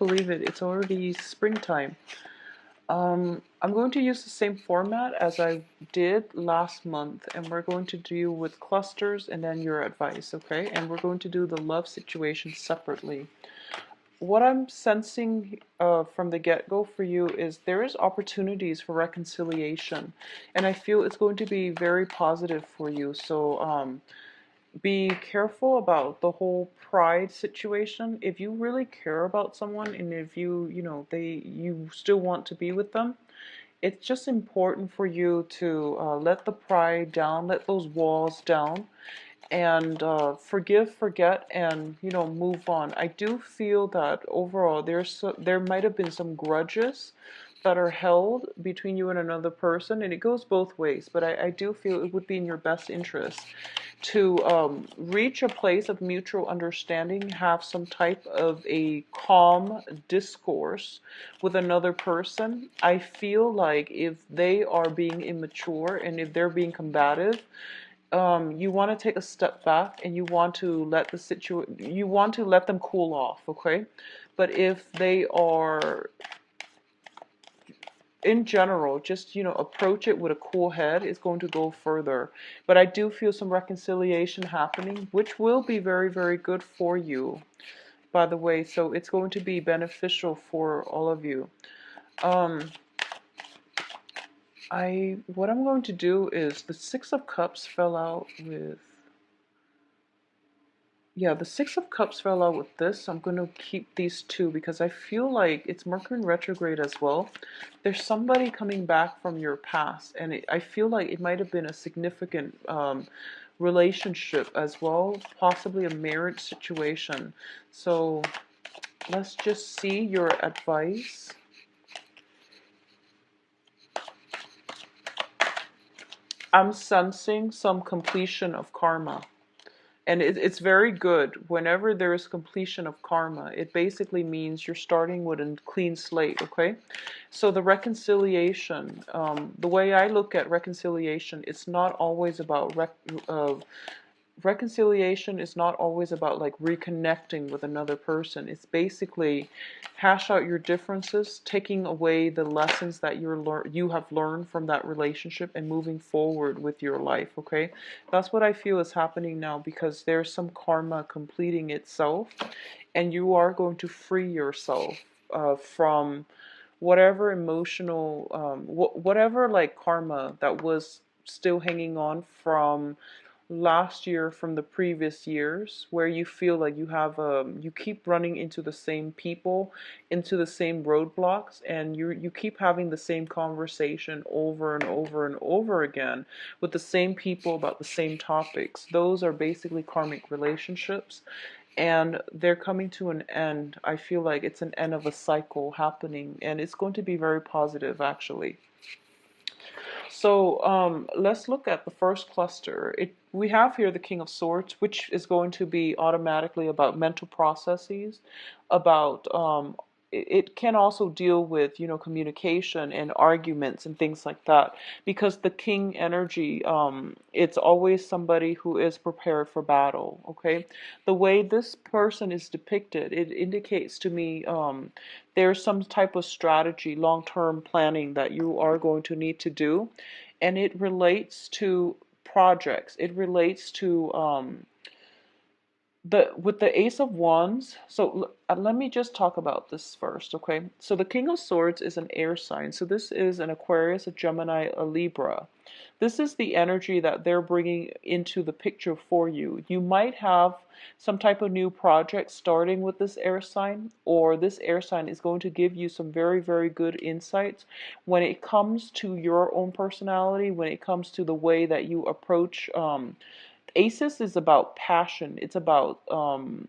Believe it, it's already springtime. I'm going to use the same format as I did last month, and we're going to deal with clusters and then your advice, okay? And we're going to do the love situation separately. What I'm sensing from the get-go for you is there is opportunities for reconciliation, and I feel it's going to be very positive for you. So be careful about the whole pride situation. If you really care about someone and if you still want to be with them, it's just important for you to let the pride down, let those walls down, and forgive, forget, and move on. I do feel that overall there might have been some grudges that are held between you and another person, and it goes both ways. But I do feel it would be in your best interest to reach a place of mutual understanding, have some type of a calm discourse with another person. I feel like if they are being immature and if they're being combative, you want to take a step back and you want to you want to let them cool off, okay? But if they are in general, just approach it with a cool head, it's going to go further. But I do feel some reconciliation happening, which will be very, very good for you, by the way. So it's going to be beneficial for all of you. What I'm going to do is the Six of Cups fell out with. Yeah, the Six of Cups fell out with this. I'm going to keep these two because I feel like it's Mercury in retrograde as well. There's somebody coming back from your past, and I feel like it might have been a significant relationship as well, possibly a marriage situation. So let's just see your advice. I'm sensing some completion of karma. And it's very good. Whenever there is completion of karma, it basically means you're starting with a clean slate, okay? So the reconciliation, the way I look at reconciliation, it's not always about reconciliation is not always about like reconnecting with another person. It's basically hash out your differences, taking away the lessons that you have learned from that relationship and moving forward with your life, okay? That's what I feel is happening now because there's some karma completing itself and you are going to free yourself from whatever emotional whatever like karma that was still hanging on from last year, from the previous years, where you feel like you keep running into the same people, into the same roadblocks, and you keep having the same conversation over and over and over again with the same people about the same topics. Those are basically karmic relationships, and they're coming to an end. I feel like it's an end of a cycle happening, and it's going to be very positive actually. So let's look at the first cluster. We have here the King of Swords, which is going to be automatically about mental processes, about it can also deal with communication and arguments and things like that, because the king energy, it's always somebody who is prepared for battle, okay? The way this person is depicted, it indicates to me there's some type of strategy, long-term planning that you are going to need to do, and it relates to projects. It relates to the with the Ace of Wands. So let me just talk about this first, okay? So the King of Swords is an air sign. So this is an Aquarius, a Gemini, a Libra. This is the energy that they're bringing into the picture for you. You might have some type of new project starting with this air sign, or this air sign is going to give you some very, very good insights when it comes to your own personality, when it comes to the way that you approach Aces is about passion. It's about the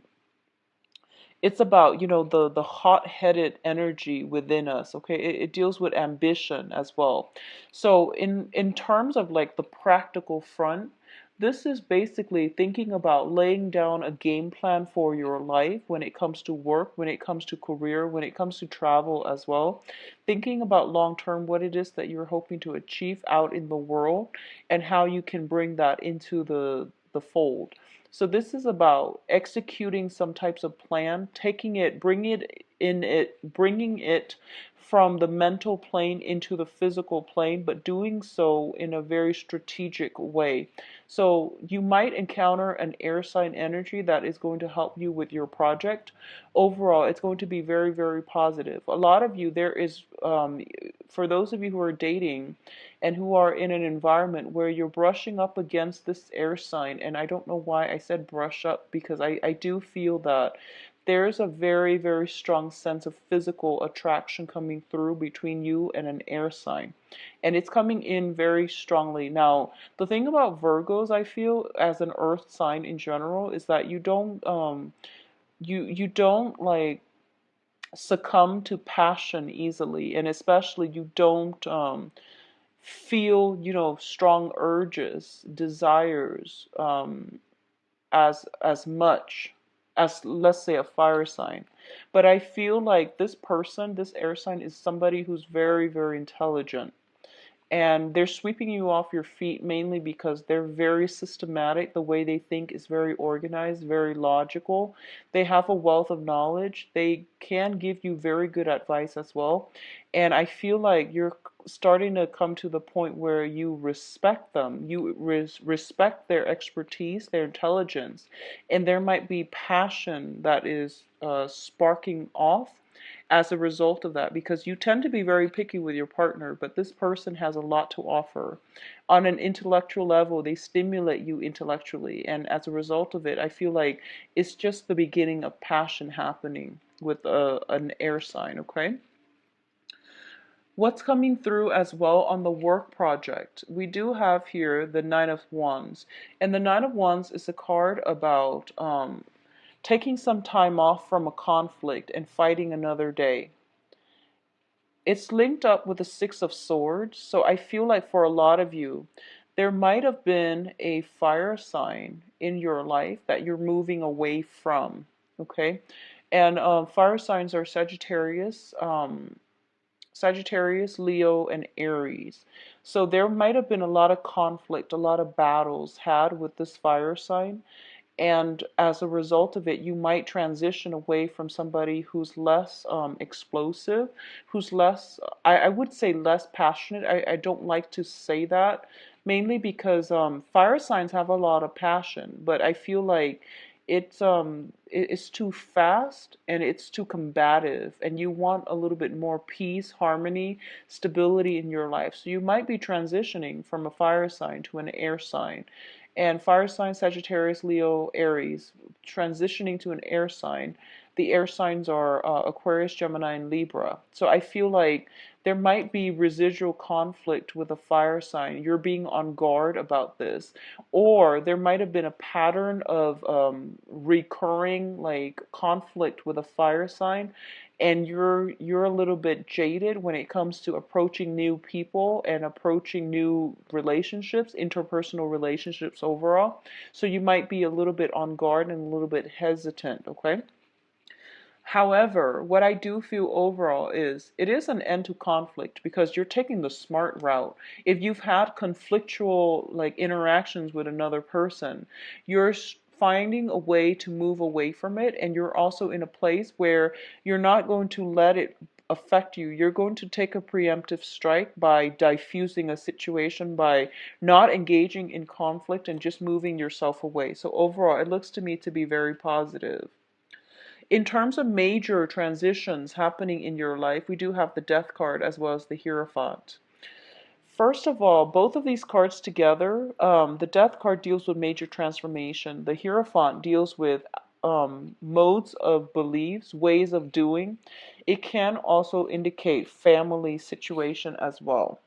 hot-headed energy within us, okay? It deals with ambition as well. So in terms of like the practical front, this is basically thinking about laying down a game plan for your life when it comes to work, when it comes to career, when it comes to travel as well. Thinking about long term what it is that you're hoping to achieve out in the world and how you can bring that into the fold. So this is about executing some types of plan, taking it, bringing it in it, bringing it from the mental plane into the physical plane, but doing so in a very strategic way. So you might encounter an air sign energy that is going to help you with your project. Overall, it's going to be very, very positive. A lot of you, there is, for those of you who are dating and who are in an environment where you're brushing up against this air sign, and I don't know why I said brush up, because I do feel that there's a very, very strong sense of physical attraction coming through between you and an air sign. And it's coming in very strongly. Now, the thing about Virgos, I feel, as an earth sign in general, is that you don't like succumb to passion easily, and especially you don't feel, strong urges, desires, as much as, let's say, a fire sign. But I feel like this person, this air sign, is somebody who's very, very intelligent, and they're sweeping you off your feet mainly because they're very systematic. The way they think is very organized, very logical. They have a wealth of knowledge. They can give you very good advice as well. And I feel like you're starting to come to the point where you respect them. You respect their expertise, their intelligence, and there might be passion that is sparking off as a result of that, because you tend to be very picky with your partner, but this person has a lot to offer. On an intellectual level, they stimulate you intellectually, and as a result of it, I feel like it's just the beginning of passion happening with an air sign, okay? What's coming through as well on the work project? We do have here the Nine of Wands, and the Nine of Wands is a card about taking some time off from a conflict and fighting another day. It's linked up with the Six of Swords, so I feel like for a lot of you, there might have been a fire sign in your life that you're moving away from, okay? And fire signs are Sagittarius, Leo, and Aries. So there might have been a lot of conflict, a lot of battles had with this fire sign, and as a result of it, you might transition away from somebody who's less explosive, who's less, I would say less passionate. I don't like to say that, mainly because fire signs have a lot of passion, but I feel like it's too fast and it's too combative, and you want a little bit more peace, harmony, stability in your life. So you might be transitioning from a fire sign to an air sign. And fire sign, Sagittarius, Leo, Aries, transitioning to an air sign. The air signs are Aquarius, Gemini, and Libra. So I feel like there might be residual conflict with a fire sign. You're being on guard about this. Or there might have been a pattern of recurring like conflict with a fire sign, and you're a little bit jaded when it comes to approaching new people and approaching new relationships, interpersonal relationships overall. So you might be a little bit on guard and a little bit hesitant, okay? However, what I do feel overall is it is an end to conflict because you're taking the smart route. If you've had conflictual like interactions with another person, you're finding a way to move away from it, and you're also in a place where you're not going to let it affect you. You're going to take a preemptive strike by diffusing a situation, by not engaging in conflict and just moving yourself away. So overall, it looks to me to be very positive. In terms of major transitions happening in your life, we do have the Death card as well as the Hierophant. First of all, both of these cards together, the Death card deals with major transformation. The Hierophant deals with modes of beliefs, ways of doing. It can also indicate family situation as well.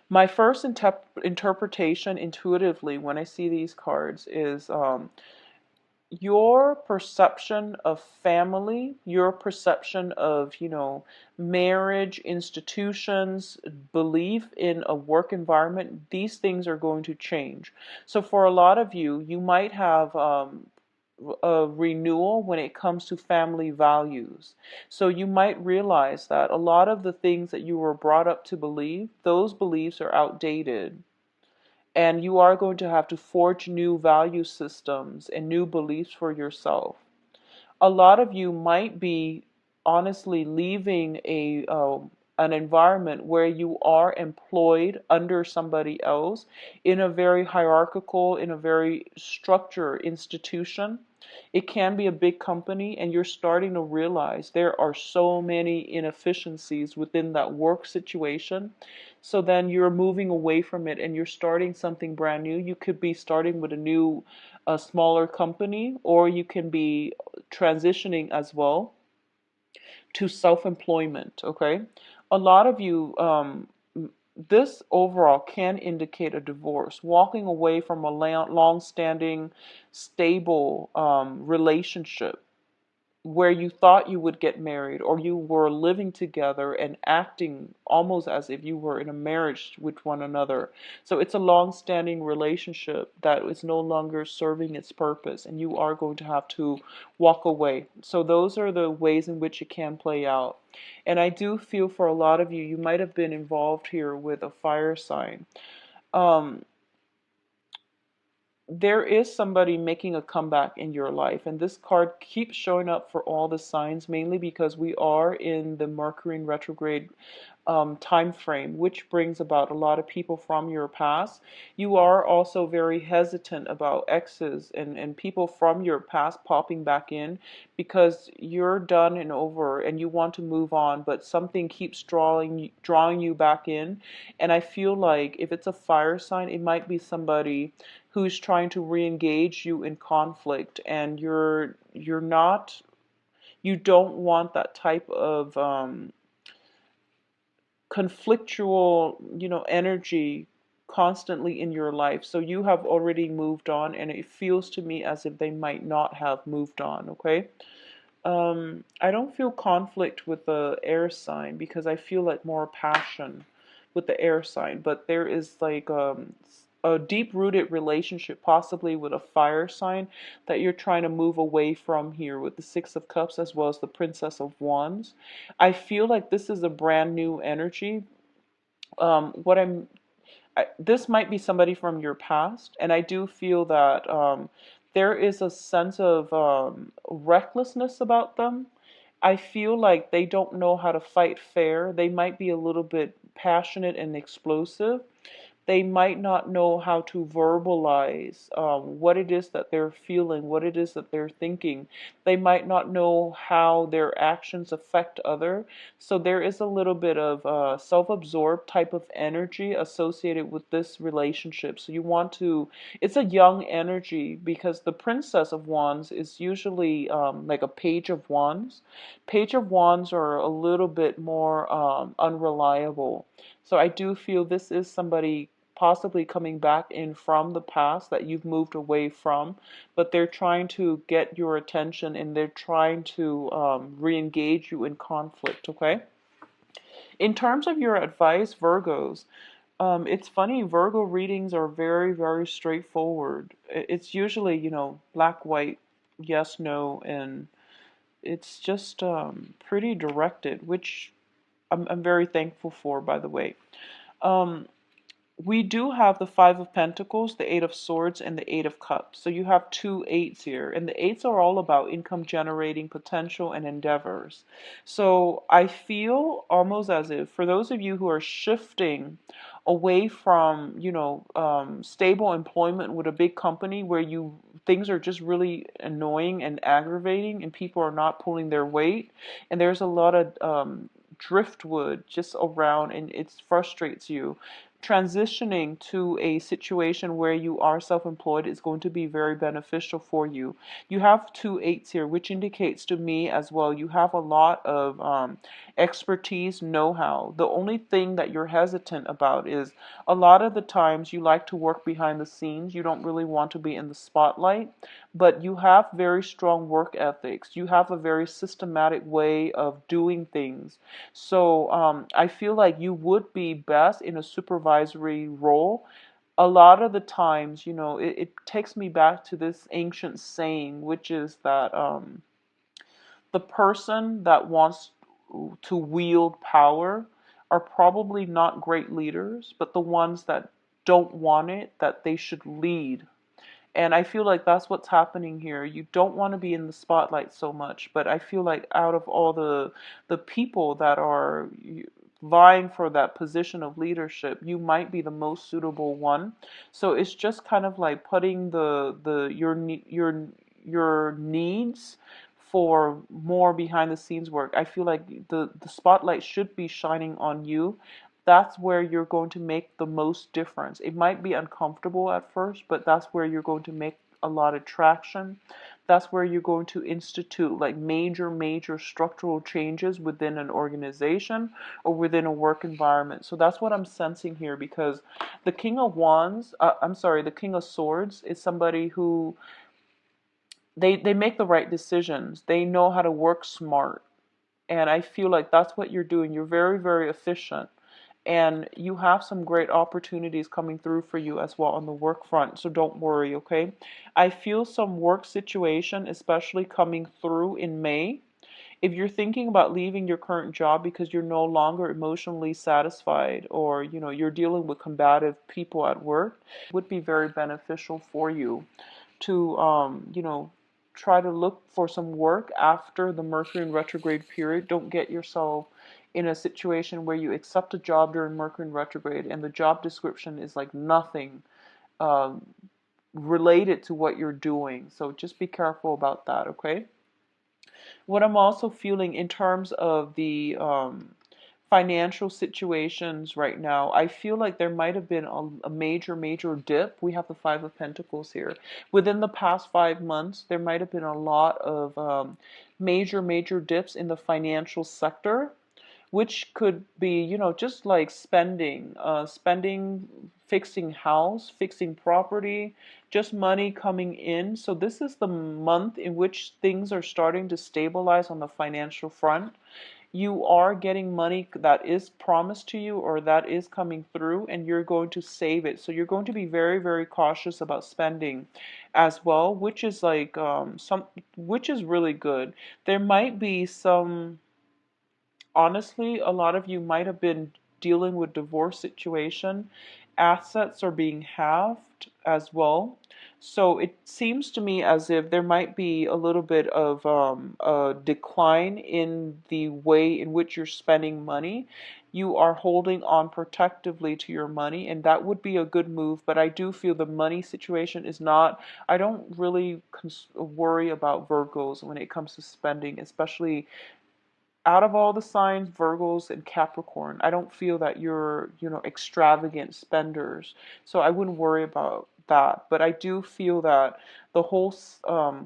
My first interpretation intuitively when I see these cards is your perception of family, your perception of, marriage, institutions, belief in a work environment, these things are going to change. So for a lot of you, you might have a renewal when it comes to family values. So you might realize that a lot of the things that you were brought up to believe, those beliefs are outdated, and you are going to have to forge new value systems and new beliefs for yourself. A lot of you might be honestly leaving an environment where you are employed under somebody else in a very hierarchical, in a very structured institution. It can be a big company, and you're starting to realize there are so many inefficiencies within that work situation. So then you're moving away from it and you're starting something brand new. You could be starting with a smaller company, or you can be transitioning as well to self-employment. Okay, a lot of you, this overall can indicate a divorce, walking away from a long-standing, stable relationship where you thought you would get married, or you were living together and acting almost as if you were in a marriage with one another. So it's a long-standing relationship that is no longer serving its purpose, and you are going to have to walk away. So those are the ways in which it can play out. And I do feel for a lot of you, you might have been involved here with a fire sign. Um, there is somebody making a comeback in your life, and this card keeps showing up for all the signs, mainly because we are in the Mercury in retrograde time frame, which brings about a lot of people from your past. You are also very hesitant about exes and people from your past popping back in, because you're done and over and you want to move on, but something keeps drawing you back in. And I feel like if it's a fire sign, it might be somebody who's trying to re-engage you in conflict, and you're not, you don't want that type of conflictual, energy constantly in your life. So you have already moved on, and it feels to me as if they might not have moved on. Okay. I don't feel conflict with the air sign, because I feel like more passion with the air sign, but there is like a deep-rooted relationship, possibly with a fire sign, that you're trying to move away from here with the Six of Cups as well as the Princess of Wands. I feel like this is a brand new energy. What this might be somebody from your past, and I do feel that there is a sense of recklessness about them. I feel like they don't know how to fight fair. They might be a little bit passionate and explosive. They might not know how to verbalize what it is that they're feeling, what it is that they're thinking. They might not know how their actions affect other. So there is a little bit of self-absorbed type of energy associated with this relationship. So you want to, it's a young energy, because the Princess of Wands is usually like a Page of Wands. Page of Wands are a little bit more unreliable. So I do feel this is somebody possibly coming back in from the past that you've moved away from, but they're trying to get your attention, and they're trying to re-engage you in conflict. Okay. In terms of your advice, Virgos, it's funny, Virgo readings are very, very straightforward. It's usually, black, white, yes, no, and it's just pretty directed, which I'm very thankful for, by the way. Um, we do have the Five of Pentacles, the Eight of Swords, and the Eight of Cups. So you have two eights here. And the eights are all about income generating potential and endeavors. So I feel almost as if for those of you who are shifting away from, stable employment with a big company where things are just really annoying and aggravating and people are not pulling their weight, and there's a lot of driftwood just around, and it frustrates you. Transitioning to a situation where you are self-employed is going to be very beneficial for you. You have two eights here, which indicates to me as well you have a lot of expertise, know-how. The only thing that you're hesitant about is a lot of the times you like to work behind the scenes. You don't really want to be in the spotlight, but you have very strong work ethics. You have a very systematic way of doing things. So I feel like you would be best in a supervisory role. A lot of the times, it takes me back to this ancient saying, which is that the person that wants to wield power are probably not great leaders, but the ones that don't want it, that they should lead. And I feel like that's what's happening here. You don't want to be in the spotlight so much, but I feel like out of all the people that are vying for that position of leadership, you might be the most suitable one. So it's just kind of like putting your needs for more behind the scenes work. I feel like the spotlight should be shining on you. That's where you're going to make the most difference. It might be uncomfortable at first, but that's where you're going to make a lot of traction. That's where you're going to institute like major structural changes within an organization or within a work environment. So that's what I'm sensing here, because the King of Wands, the King of Swords is somebody who they make the right decisions. They know how to work smart. And I feel like that's what you're doing. You're very efficient. And you have some great opportunities coming through for you as well on the work front. So don't worry, okay? I feel some work situation, especially coming through in May. If you're thinking about leaving your current job because you're no longer emotionally satisfied, or you're dealing with combative people at work, it would be very beneficial for you to try to look for some work after the Mercury in retrograde period. Don't get yourself in a situation where you accept a job during Mercury in retrograde and the job description is like nothing um, related to what you're doing. So just be careful about that, okay? What I'm also feeling in terms of the financial situations right now, I feel like there might have been a major dip. We have the Five of Pentacles here. Within the past 5 months, there might have been a lot of major dips in the financial sector, which could be, just like spending, fixing house, fixing property, just money coming in. So this is the month in which things are starting to stabilize on the financial front. You are getting money that is promised to you or that is coming through, and you're going to save it. So you're going to be very cautious about spending as well, which is like which is really good. There might be some, honestly, a lot of you might have been dealing with divorce situation. Assets are being halved as well. So it seems to me as if there might be a little bit of a decline in the way in which you're spending money. You are holding on protectively to your money, and that would be a good move. But I do feel the money situation is not, I don't really worry about Virgos when it comes to spending, especially out of all the signs, Virgos and Capricorn, I don't feel that you're, extravagant spenders. So I wouldn't worry about that. But I do feel that the whole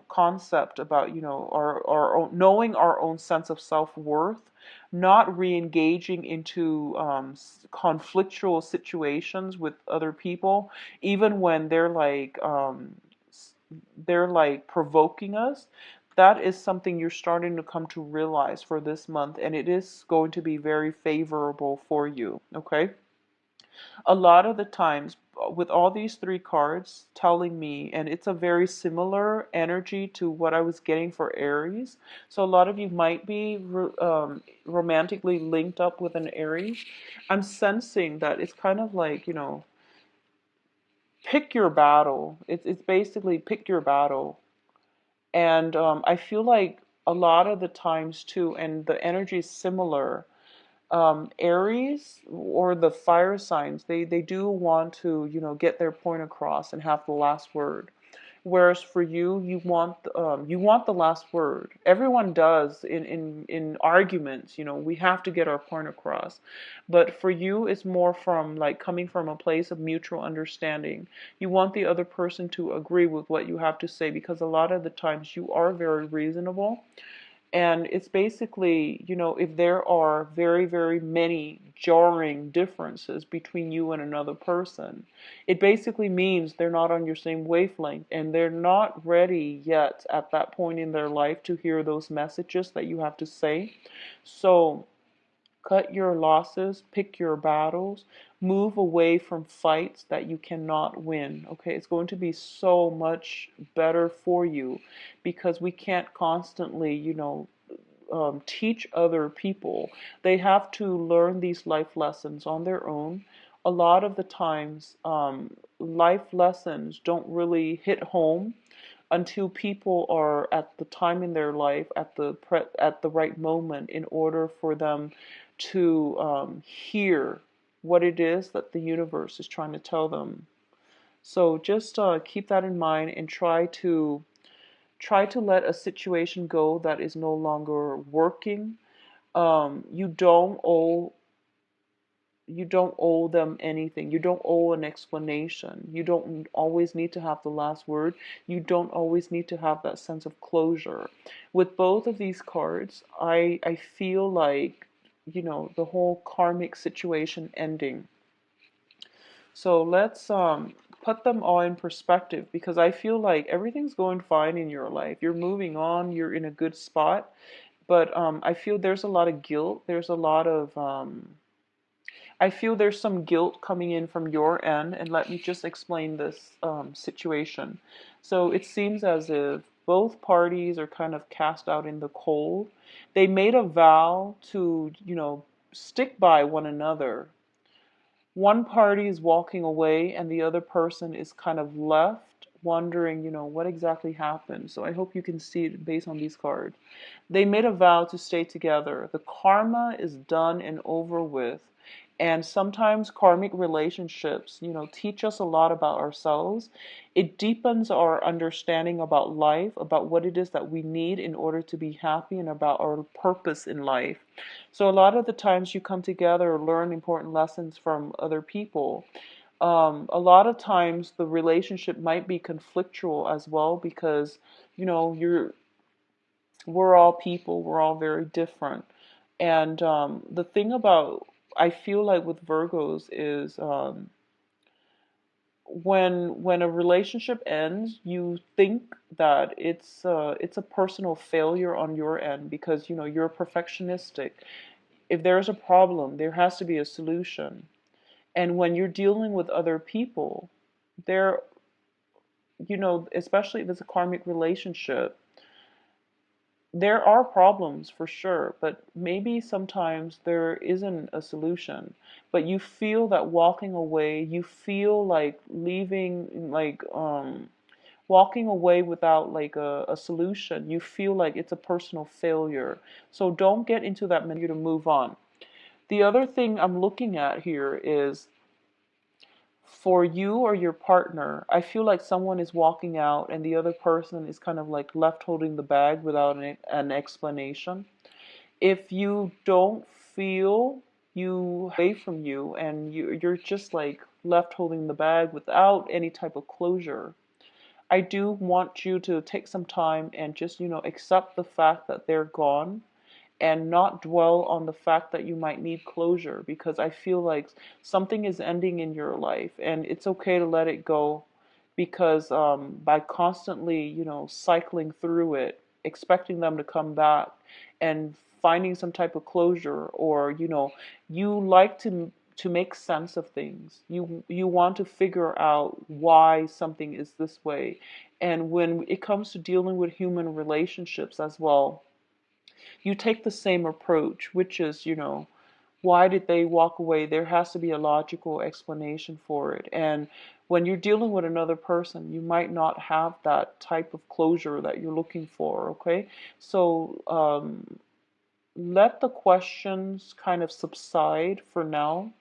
concept about, our own, knowing our own sense of self-worth, not re-engaging into conflictual situations with other people, even when they're like provoking us, that is something you're starting to come to realize for this month, and it is going to be very favorable for you, okay? A lot of the times, with all these three cards telling me, and it's a very similar energy to what I was getting for Aries. So a lot of you might be romantically linked up with an Aries. I'm sensing that it's kind of like, pick your battle. It's basically pick your battle. And I feel like a lot of the times too, and the energy is similar. Aries or the fire signs, they do want to, get their point across and have the last word. Whereas for you, you want the last word. Everyone does in arguments. We have to get our point across. But for you, it's more from like coming from a place of mutual understanding. You want the other person to agree with what you have to say, because a lot of the times you are very reasonable. And it's basically, if there are very many jarring differences between you and another person, it basically means they're not on your same wavelength and they're not ready yet at that point in their life to hear those messages that you have to say. So cut your losses, pick your battles, move away from fights that you cannot win. Okay, it's going to be so much better for you, because we can't constantly, teach other people. They have to learn these life lessons on their own. a lot of the times, life lessons don't really hit home until people are at the time in their life, at the right moment, in order for them to hear what it is that the universe is trying to tell them. So just keep that in mind and try to let a situation go that is no longer working. You don't owe them anything. You don't owe an explanation. You don't always need to have the last word. You don't always need to have that sense of closure. With both of these cards, I feel like, the whole karmic situation ending. So let's put them all in perspective, because I feel like everything's going fine in your life. You're moving on, you're in a good spot, but I feel there's a lot of guilt. I feel there's some guilt coming in from your end, and let me just explain this situation. So it seems as if both parties are kind of cast out in the cold. They made a vow to, stick by one another. One party is walking away and the other person is kind of left wondering, what exactly happened. So I hope you can see it based on these cards. They made a vow to stay together. The karma is done and over with. And sometimes karmic relationships, teach us a lot about ourselves. It deepens our understanding about life, about what it is that we need in order to be happy, and about our purpose in life. So a lot of the times you come together or learn important lessons from other people. A lot of times the relationship might be conflictual as well, because we're all people, we're all very different. And the thing about, I feel like, with Virgos is, when a relationship ends, you think that it's a personal failure on your end, because you're perfectionistic. If there's a problem, there has to be a solution. And when you're dealing with other people, there, especially if it's a karmic relationship, there are problems for sure, but maybe sometimes there isn't a solution. But you feel that walking away, you feel like leaving, like walking away without like a solution, you feel like it's a personal failure. So don't get into that mentality to move on. The other thing I'm looking at here is, for you or your partner, I feel like someone is walking out and the other person is kind of like left holding the bag without an explanation. If you don't feel you away from you, and you're just like left holding the bag without any type of closure, I do want you to take some time and just, accept the fact that they're gone, and not dwell on the fact that you might need closure, because I feel like something is ending in your life and it's okay to let it go, because by constantly, cycling through it, expecting them to come back and finding some type of closure, or you like to make sense of things. You want to figure out why something is this way. And when it comes to dealing with human relationships as well, you take the same approach, which is, why did they walk away? There has to be a logical explanation for it. And when you're dealing with another person, you might not have that type of closure that you're looking for, okay? So let the questions kind of subside for now.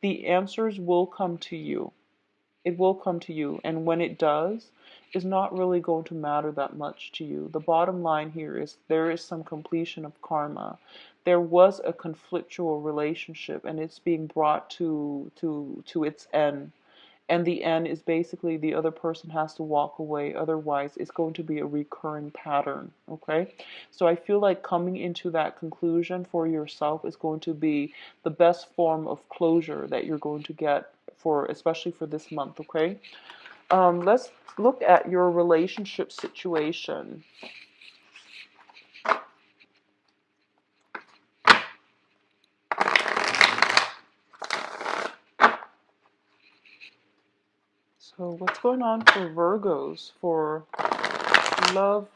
The answers will come to you. It will come to you. And when it does, it's not really going to matter that much to you. The bottom line here is there is some completion of karma. There was a conflictual relationship and it's being brought to its end. And the end is basically the other person has to walk away. Otherwise, it's going to be a recurring pattern. Okay? So I feel like coming into that conclusion for yourself is going to be the best form of closure that you're going to get, especially for this month. Okay? Let's look at your relationship situation. So what's going on for Virgos for love?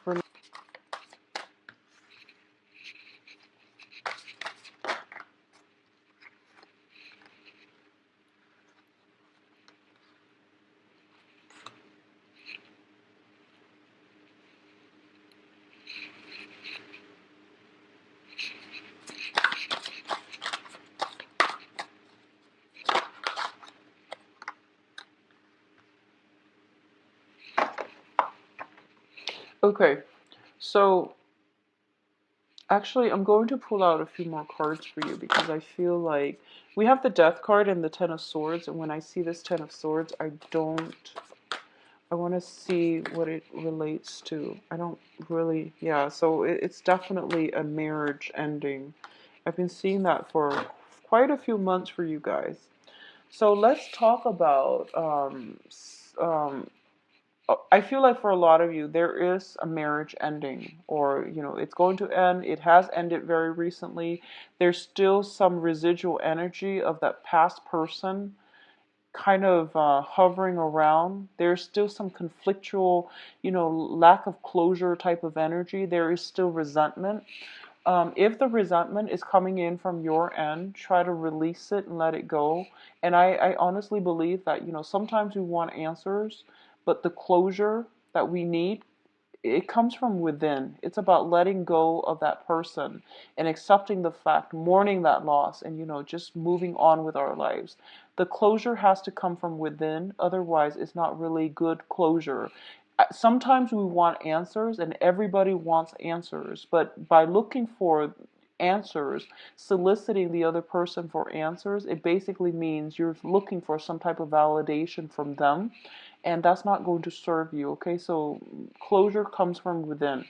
Okay, so actually, I'm going to pull out a few more cards for you because I feel like we have the Death card and the Ten of Swords, and when I see this Ten of Swords, I want to see what it relates to. I don't really, yeah, so it's definitely a marriage ending. I've been seeing that for quite a few months for you guys. So let's talk about I feel like for a lot of you, there is a marriage ending, or, it's going to end. It has ended very recently. There's still some residual energy of that past person kind of hovering around. There's still some conflictual, lack of closure type of energy. There is still resentment. If the resentment is coming in from your end, try to release it and let it go. And I honestly believe that, sometimes we want answers, but the closure that we need, it comes from within. It's about letting go of that person and accepting the fact, mourning that loss, and, just moving on with our lives. The closure has to come from within, otherwise, it's not really good closure. Sometimes we want answers, and everybody wants answers, but by looking for answers, soliciting the other person for answers, it basically means you're looking for some type of validation from them, and that's not going to serve you, okay? So closure comes from within.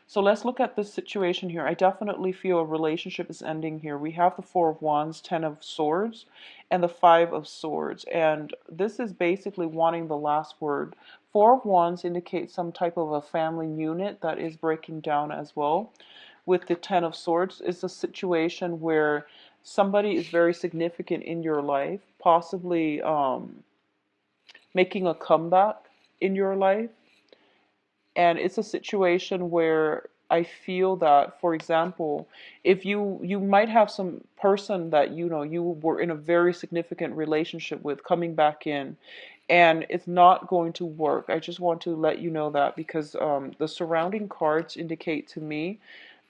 So let's look at this situation here. I definitely feel a relationship is ending here. We have the Four of Wands, Ten of Swords, and the Five of Swords. And this is basically wanting the last word. Four of Wands indicates some type of a family unit that is breaking down as well. With the Ten of Swords, it's a situation where somebody is very significant in your life, possibly making a comeback in your life. And it's a situation where I feel that, for example, if you might have some person that you were in a very significant relationship with coming back in, and it's not going to work. I just want to let you know that because the surrounding cards indicate to me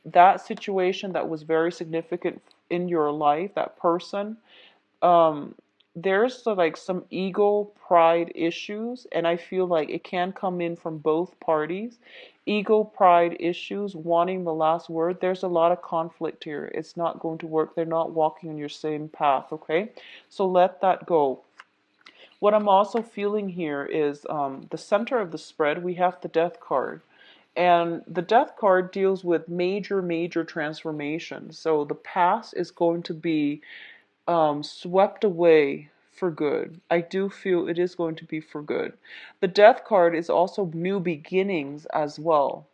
that situation that was very significant in your life, that person, um there's like some ego pride issues, and I feel like it can come in from both parties. Ego pride issues, wanting the last word. There's a lot of conflict here. It's not going to work. They're not walking on your same path, okay? So let that go. What I'm also feeling here is the center of the spread, we have the Death card. And the Death card deals with major transformation. So the past is going to be swept away for good. I do feel it is going to be for good. The Death card is also new beginnings as well.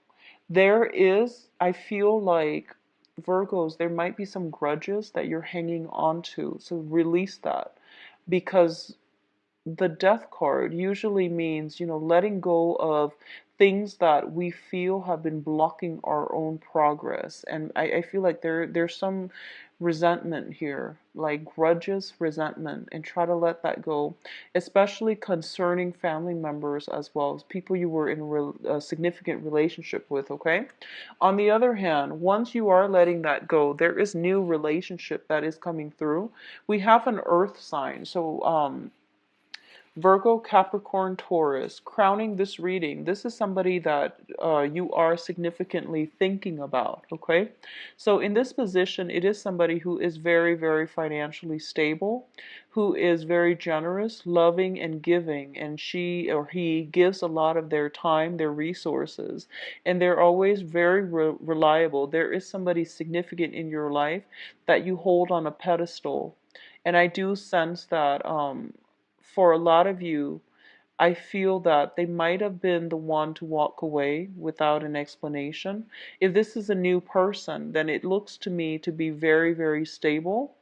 There is, I feel like, Virgos, there might be some grudges that you're hanging on to. So release that, because the Death card usually means, letting go of things that we feel have been blocking our own progress. And I feel like there's some resentment here, like grudges, resentment, and try to let that go, especially concerning family members as well as people you were in a significant relationship with, okay? On the other hand, once you are letting that go, there is new relationship that is coming through. We have an earth sign. So, Virgo, Capricorn, Taurus, crowning this reading, this is somebody that you are significantly thinking about, okay? So in this position, it is somebody who is very financially stable, who is very generous, loving, and giving, and she or he gives a lot of their time, their resources, and they're always very reliable. There is somebody significant in your life that you hold on a pedestal. And I do sense that for a lot of you, I feel that they might have been the one to walk away without an explanation. If this is a new person, then it looks to me to be very stable.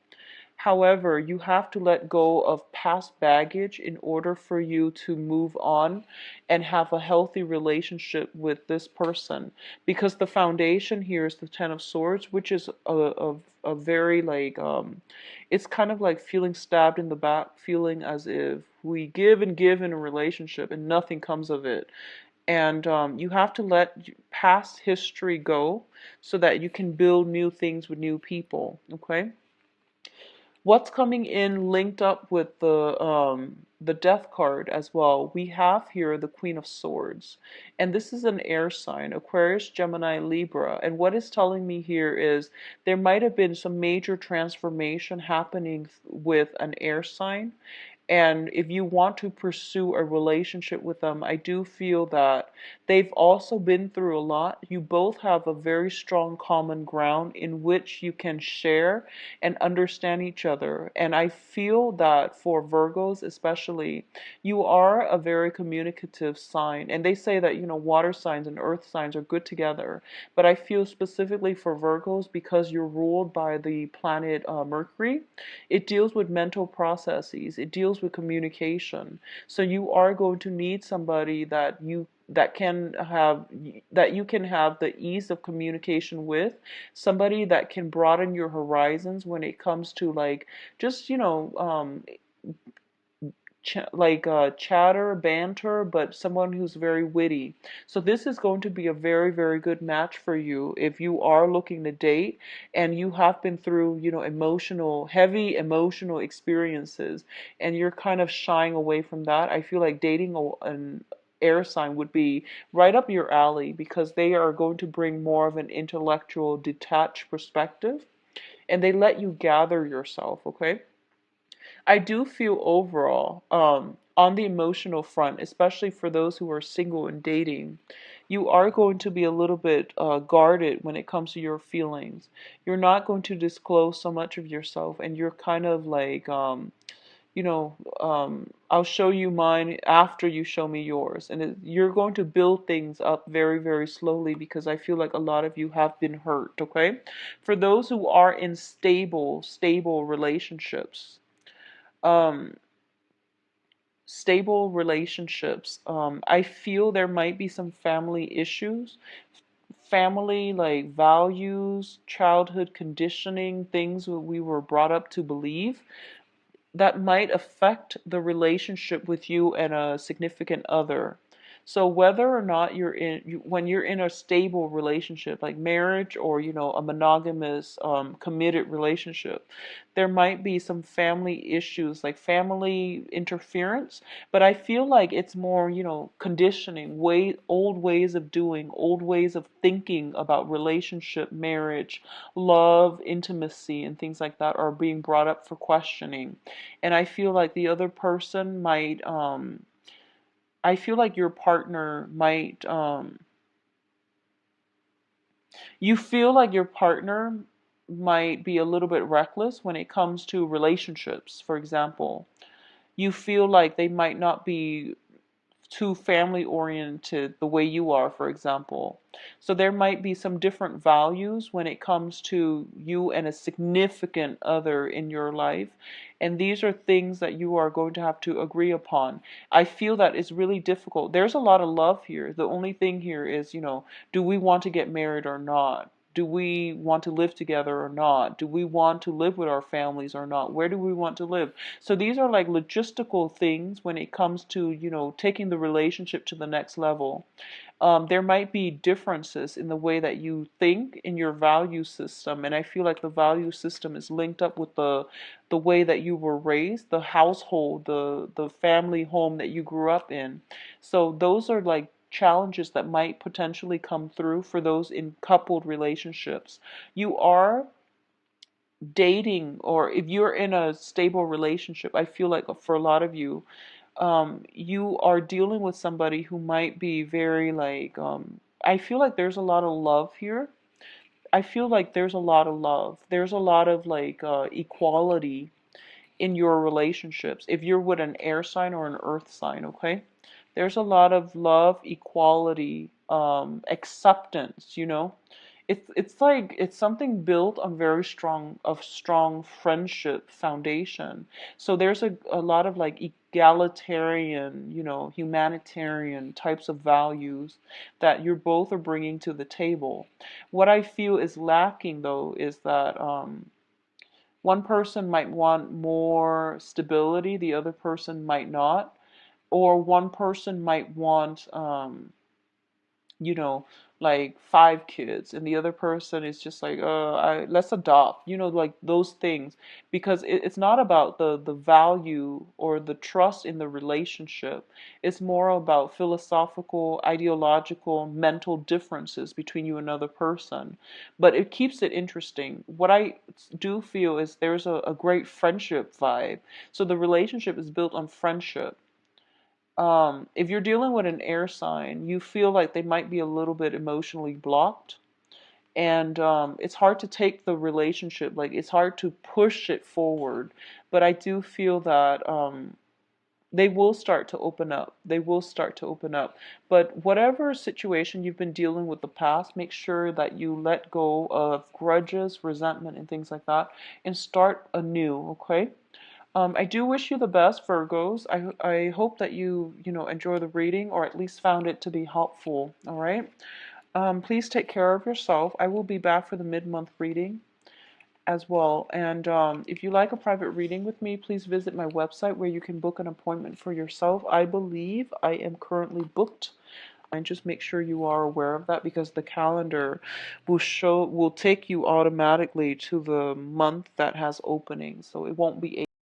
However, you have to let go of past baggage in order for you to move on and have a healthy relationship with this person. Because the foundation here is the Ten of Swords, which is a very like, it's kind of like feeling stabbed in the back, feeling as if we give and give in a relationship and nothing comes of it. And you have to let past history go so that you can build new things with new people, okay? What's coming in linked up with the death card as well? We have here the Queen of Swords, and this is an air sign, Aquarius, Gemini, Libra. And what it's telling me here is there might have been some major transformation happening with an air sign. And if you want to pursue a relationship with them, I do feel that they've also been through a lot. You both have a very strong common ground in which you can share and understand each other. And I feel that for Virgos especially, you are a very communicative sign. And they say that, water signs and earth signs are good together. But I feel specifically for Virgos, because you're ruled by the planet Mercury, it deals with mental processes. It deals with communication. So you are going to need somebody that you can have the ease of communication with, somebody that can broaden your horizons when it comes to like just chatter, banter, but someone who's very witty. So this is going to be a very, very good match for you if you are looking to date and you have been through, heavy emotional experiences, and you're kind of shying away from that. I feel like dating an air sign would be right up your alley because they are going to bring more of an intellectual, detached perspective, and they let you gather yourself, okay? I do feel overall, on the emotional front, especially for those who are single and dating, you are going to be a little bit guarded when it comes to your feelings. You're not going to disclose so much of yourself, and you're kind of like, I'll show you mine after you show me yours. And you're going to build things up very, very slowly because I feel like a lot of you have been hurt, okay? For those who are in stable relationships, um, stable relationships. I feel there might be some family issues, family like values, childhood conditioning, things that we were brought up to believe that might affect the relationship with you and a significant other. So whether or not when you're in a stable relationship, like marriage or a monogamous, committed relationship, there might be some family issues, like family interference. But I feel like it's more, conditioning, old ways of doing, old ways of thinking about relationship, marriage, love, intimacy, and things like that are being brought up for questioning. And I feel like the other person might, I feel like your partner might, you feel like your partner might be a little bit reckless when it comes to relationships, for example. You feel like they might not be too family oriented the way you are, for example. So there might be some different values when it comes to you and a significant other in your life. And these are things that you are going to have to agree upon. I feel that it's really difficult. There's a lot of love here. The only thing here is, do we want to get married or not? Do we want to live together or not? Do we want to live with our families or not? Where do we want to live? So these are like logistical things when it comes to, taking the relationship to the next level. There might be differences in the way that you think in your value system, and I feel like the value system is linked up with the way that you were raised, the household, the family home that you grew up in. So those are like challenges that might potentially come through for those in coupled relationships. You are dating, or if you're in a stable relationship, I feel like for a lot of you, you are dealing with somebody who might be very like, I feel like there's a lot of love here. I feel like there's a lot of love. There's a lot of like equality in your relationships. If you're with an air sign or an earth sign, okay? There's a lot of love, equality, acceptance, it's like it's something built on very strong friendship foundation. So there's a lot of like egalitarian, humanitarian types of values that you're both are bringing to the table. What I feel is lacking though is that one person might want more stability, the other person might not, or one person might want you know like 5 kids, and the other person is just like, let's adopt, like those things, because it's not about the value or the trust in the relationship. It's more about philosophical, ideological, mental differences between you and another person. But it keeps it interesting. What I do feel is there's a great friendship vibe. So the relationship is built on friendship. If you're dealing with an air sign, you feel like they might be a little bit emotionally blocked. And it's hard to take the relationship, like it's hard to push it forward. But I do feel that they will start to open up. They will start to open up. But whatever situation you've been dealing with the past, make sure that you let go of grudges, resentment, and things like that, and start anew, okay? I do wish you the best, Virgos. I hope that you enjoy the reading, or at least found it to be helpful, all right? Please take care of yourself. I will be back for the mid-month reading as well. And if you like a private reading with me, please visit my website where you can book an appointment for yourself. I believe I am currently booked. And just make sure you are aware of that, because the calendar will take you automatically to the month that has openings. So it won't be